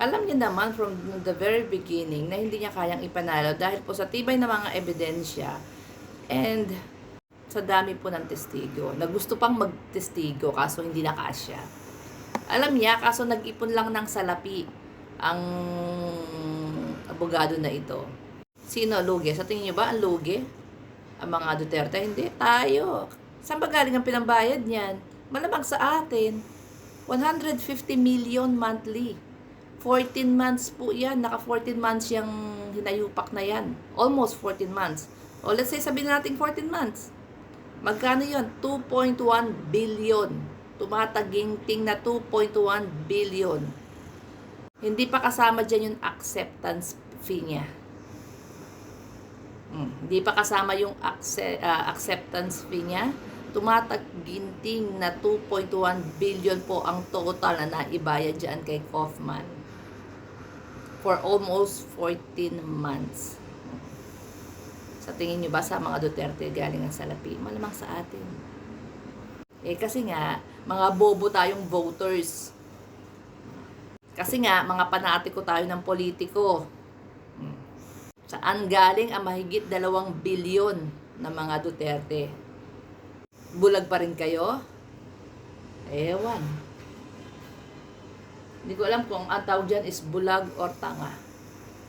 Alam niya naman from the very beginning na hindi niya kayang ipanalo dahil po sa tibay ng mga ebidensya and sa dami po ng testigo na gusto pang magtestigo kaso hindi nakasya. Alam niya kaso nag-ipon lang ng salapi ang abogado na ito. Sino lugi? Sa tingin niyo ba ang lugi? Ang mga Duterte? Hindi, tayo. Saan ba galing ang pinambayad niyan? Malamang sa atin. 150 million monthly. 14 months po yan. Naka 14 months yung hinayupak na yan. Almost 14 months. O let's say sabihin natin 14 months. Magkano yun? 2.1 billion. Tumataginting na 2.1 billion. Hindi pa kasama dyan yung acceptance fee niya. Hindi pa kasama yung acceptance fee niya. Tumataginting na 2.1 billion po ang total na naibayad dyan kay Kaufman for almost 14 months. Sa tingin nyo ba sa mga Duterte galing ang salapi? Malamang sa atin. Kasi nga, mga bobo tayong voters. Kasi nga, mga panatiko tayo ng politiko. Saan galing ang mahigit 2 bilyon na mga Duterte? Bulag pa rin kayo? Ewan. Hindi ko alam kung ang tawag dyan is bulag or tanga.